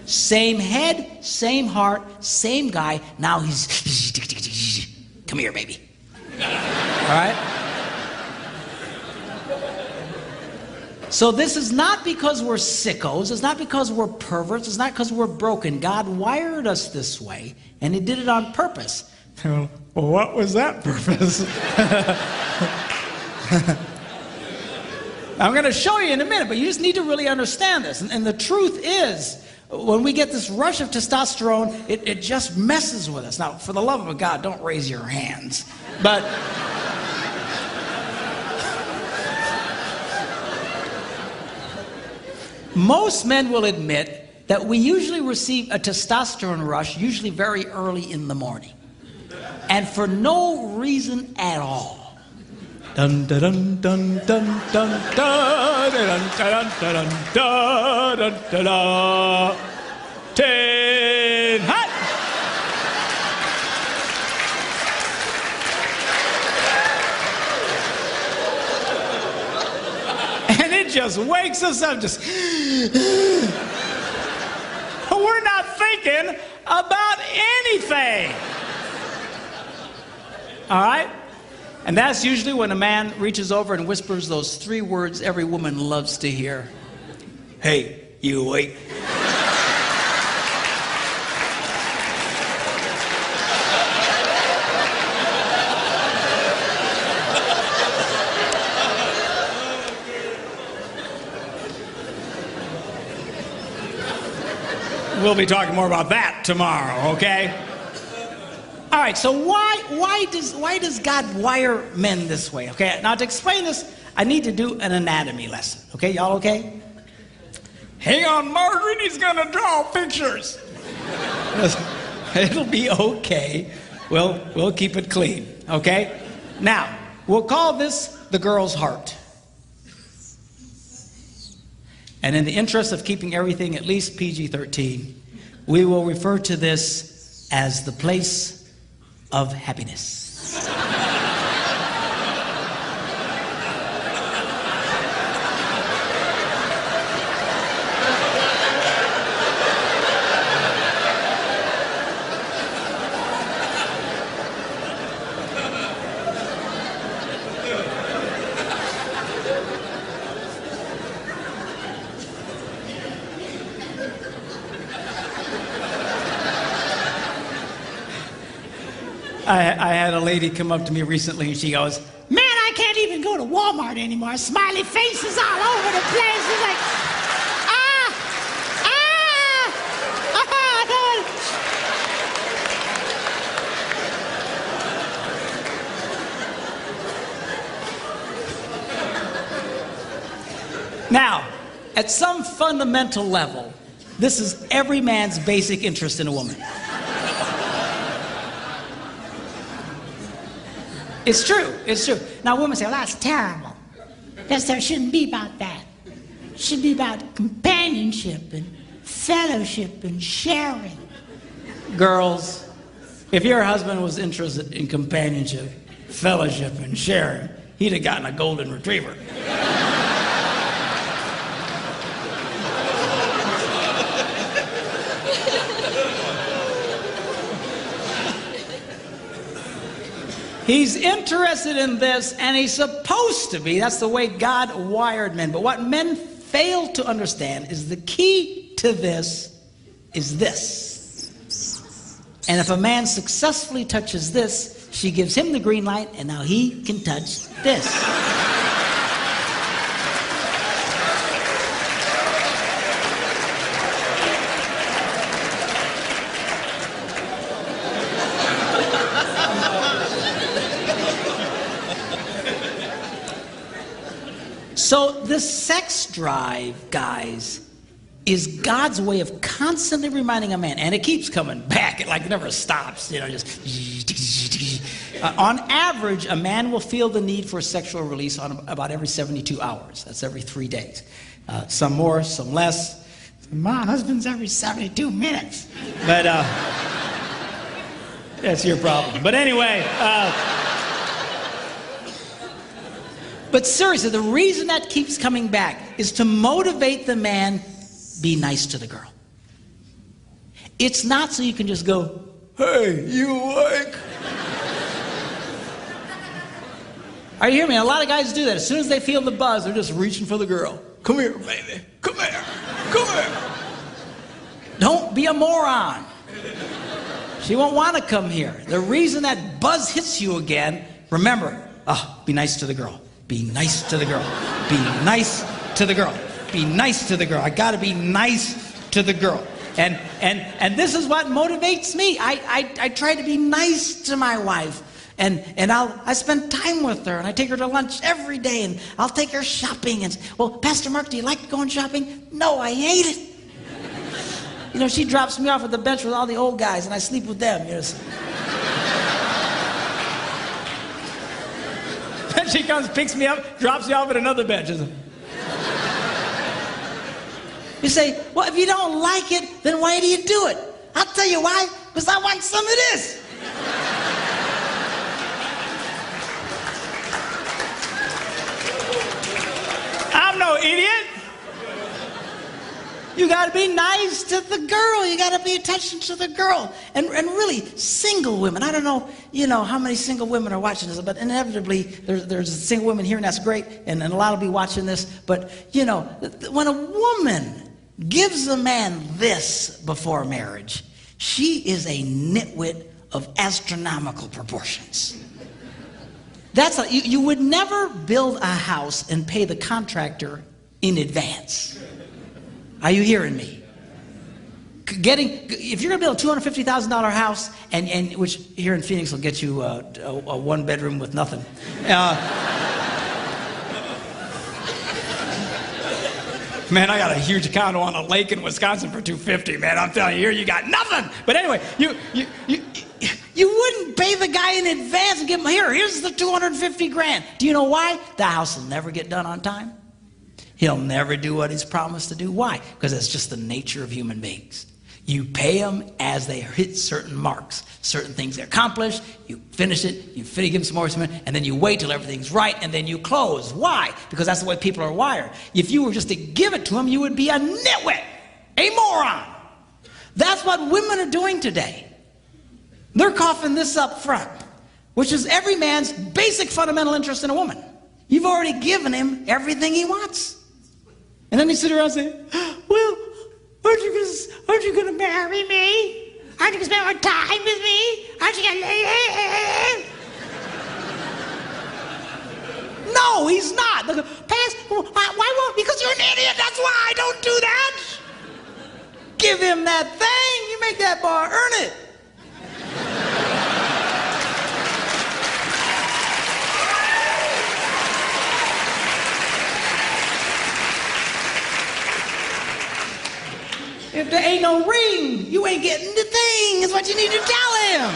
Same head, same heart, same guy. Now he's, come here, baby. All right? So this is not because we're sickos. It's not because we're perverts. It's not because we're broken. God wired us this way, and he did it on purpose. Well, what was that purpose? I'm going to show you in a minute, but you just need to really understand this. And the truth is, when we get this rush of testosterone, it just messes with us. Now, for the love of God, don't raise your hands. But most men will admit that we usually receive a testosterone rush, usually very early in the morning, and for no reason at all. Dun dun dun dun dun dun dun dun dun dun dun dun dun dun. 10 hot. And it just wakes us up. Just we're not thinking about anything. All right? And that's usually when a man reaches over and whispers those 3 words every woman loves to hear. Hey, you awake? We'll be talking more about that tomorrow, okay? All right, so why does God wire men this way? Okay, now to explain this, I need to do an anatomy lesson. Okay, y'all okay? Hang on, Margaret, he's gonna draw pictures. It'll be okay. We'll keep it clean. Okay? Now, we'll call this the girl's heart. And in the interest of keeping everything at least PG-13, we will refer to this as the place of happiness. I had a lady come up to me recently and she goes, Man, I can't even go to Walmart anymore. Smiley faces all over the place. It's like, Now, at some fundamental level, this is every man's basic interest in a woman. It's true. It's true. Now, women say, well, that's terrible. There shouldn't be about that. It should be about companionship and fellowship and sharing. Girls, if your husband was interested in companionship, fellowship, and sharing, he'd have gotten a golden retriever. He's interested in this, and he's supposed to be. That's the way God wired men. But what men fail to understand is the key to this is this. And if a man successfully touches this, she gives him the green light, and now he can touch this. So the sex drive, guys, is God's way of constantly reminding a man, and it keeps coming back. It like never stops, just. On average, a man will feel the need for sexual release on about every 72 hours. That's every 3 days. Some more, some less. My husband's every 72 minutes. But that's your problem. But anyway. But seriously, the reason that keeps coming back is to motivate the man, be nice to the girl. It's not so you can just go, hey, you awake? Are you hearing me? A lot of guys do that. As soon as they feel the buzz, they're just reaching for the girl. Come here, baby. Come here. Come here. Don't be a moron. She won't want to come here. The reason that buzz hits you again, remember, be nice to the girl. Be nice to the girl. Be nice to the girl. Be nice to the girl. I got to be nice to the girl. And this is what motivates me. I try to be nice to my wife. And I spend time with her, and I take her to lunch every day, and I'll take her shopping. And well, Pastor Mark, do you like going shopping? No, I hate it. She drops me off at the bench with all the old guys, and I sleep with them. Then she comes, picks me up, drops me off at another bench. You say, well, if you don't like it, then why do you do it? I'll tell you why. Because I want some of this. I'm no idiot. You got to be nice to the girl. You got to pay attention to the girl. And really, single women. I don't know, how many single women are watching this, but inevitably there's single women here, and that's great, and a lot will be watching this. But, when a woman gives a man this before marriage, she is a nitwit of astronomical proportions. You would never build a house and pay the contractor in advance. Are you hearing me? If you're going to build a $250,000 house, and which here in Phoenix will get you a one bedroom with nothing. Man, I got a huge condo on a lake in Wisconsin for $250,000, man. I'm telling you, here you got nothing. But anyway, you wouldn't pay the guy in advance and give him, here's the $250,000. Do you know why? The house will never get done on time. He'll never do what he's promised to do. Why? Because that's just the nature of human beings. You pay them as they hit certain marks, certain things they accomplish. You finish it, you give them some more, and then you wait till everything's right, and then you close. Why? Because that's the way people are wired. If you were just to give it to them, you would be a nitwit, a moron. That's what women are doing today. They're coughing this up front, which is every man's basic fundamental interest in a woman. You've already given him everything he wants. And then you sit around and say, well, aren't you going to marry me? Aren't you gonna spend more time with me? Aren't you gonna... No, he's not. Pass, why won't? Because you're an idiot, that's why. Don't do that. Give him that thing. You make that boy earn it. If there ain't no ring, you ain't getting the thing, is what you need to tell him.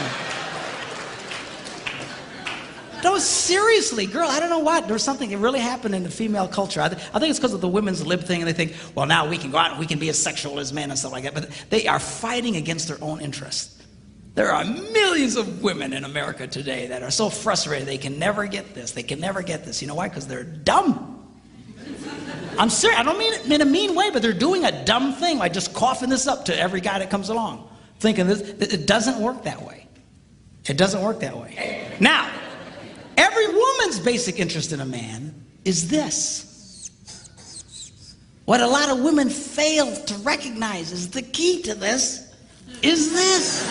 No, seriously, girl, I don't know what. There's something that really happened in the female culture. I think it's because of the women's lib thing, and they think, well, now we can go out and we can be as sexual as men and stuff like that. But they are fighting against their own interests. There are millions of women in America today that are so frustrated they can never get this. They can never get this. You know why? Because they're dumb. I'm serious. I don't mean it in a mean way, but they're doing a dumb thing, like just coughing this up to every guy that comes along, thinking this. It doesn't work that way. It doesn't work that way. Now, every woman's basic interest in a man is this. What a lot of women fail to recognize is the key to this is this.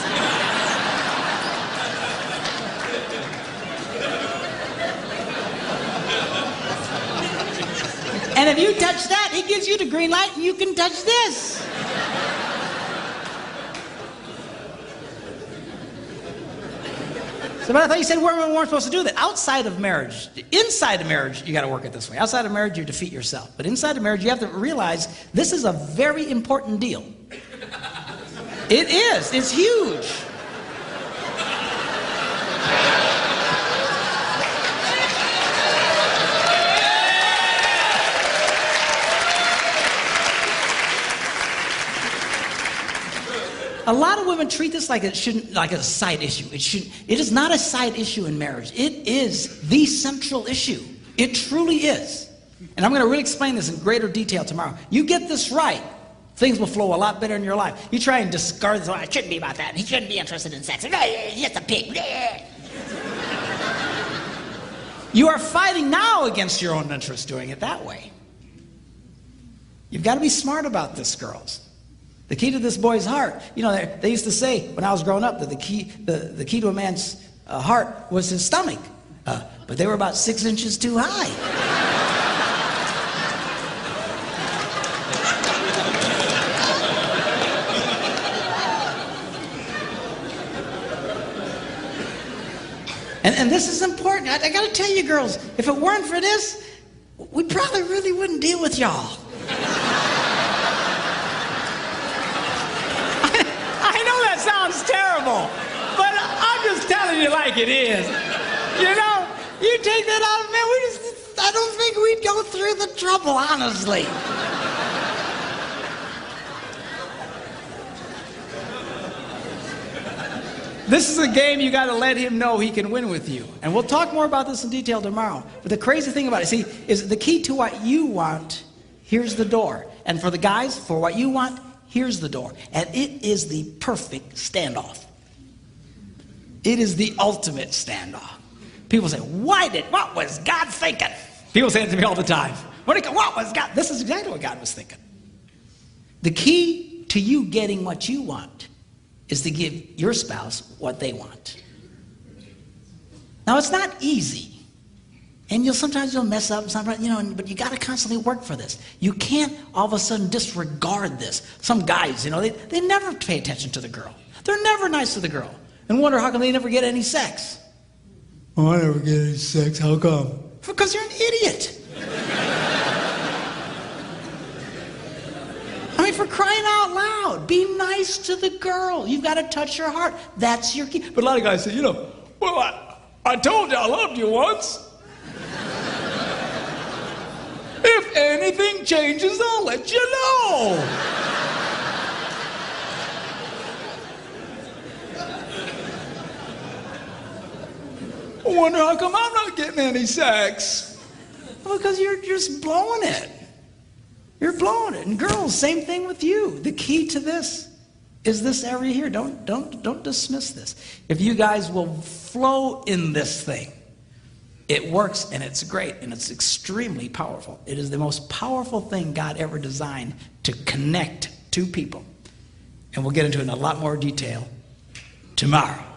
And if you touch that, he gives you the green light and you can touch this. So, but I thought you said women weren't supposed to do that. Outside of marriage, inside of marriage, you got to work it this way. Outside of marriage, you defeat yourself. But inside of marriage, you have to realize this is a very important deal. It is. It's huge. A lot of women treat this like it shouldn't, like a side issue. It is not a side issue in marriage. It is the central issue. It truly is. And I'm going to really explain this in greater detail tomorrow. You get this right, things will flow a lot better in your life. You try and discard this, oh, it shouldn't be about that. He shouldn't be interested in sex. He's just a pig. You are fighting now against your own interest doing it that way. You've got to be smart about this, girls. The key to this boy's heart, you know, they used to say when I was growing up that the key to a man's heart was his stomach, but they were about 6 inches too high. And this is important. I got to tell you, girls, if it weren't for this, we probably really wouldn't deal with y'all. Sounds terrible, but I'm just telling you like it is. You know, you take that out, man, I don't think we'd go through the trouble, honestly. This is a game you got to let him know he can win with you. And we'll talk more about this in detail tomorrow. But the crazy thing about it, see, is the key to what you want, here's the door. And for the guys, for what you want, here's the door. And it is the perfect standoff. It is the ultimate standoff. People say, what was God thinking? People say it to me all the time. What was God? This is exactly what God was thinking. The key to you getting what you want is to give your spouse what they want. Now, it's not easy. And sometimes you'll mess up, sometimes, you know, but you got to constantly work for this. You can't all of a sudden disregard this. Some guys, you know, they never pay attention to the girl. They're never nice to the girl. And wonder how come they never get any sex. Oh, I never get any sex. How come? Because you're an idiot. I mean, for crying out loud, be nice to the girl. You've got to touch her heart. That's your key. But a lot of guys say, you know, well, I told you I loved you once. If anything changes, I'll let you know. I wonder how come I'm not getting any sex. Well, because you're just blowing it. You're blowing it. And girls, same thing with you. The key to this is this area here. Don't dismiss this. If you guys will flow in this thing, it works, and it's great, and it's extremely powerful. It is the most powerful thing God ever designed to connect two people. And we'll get into it in a lot more detail tomorrow.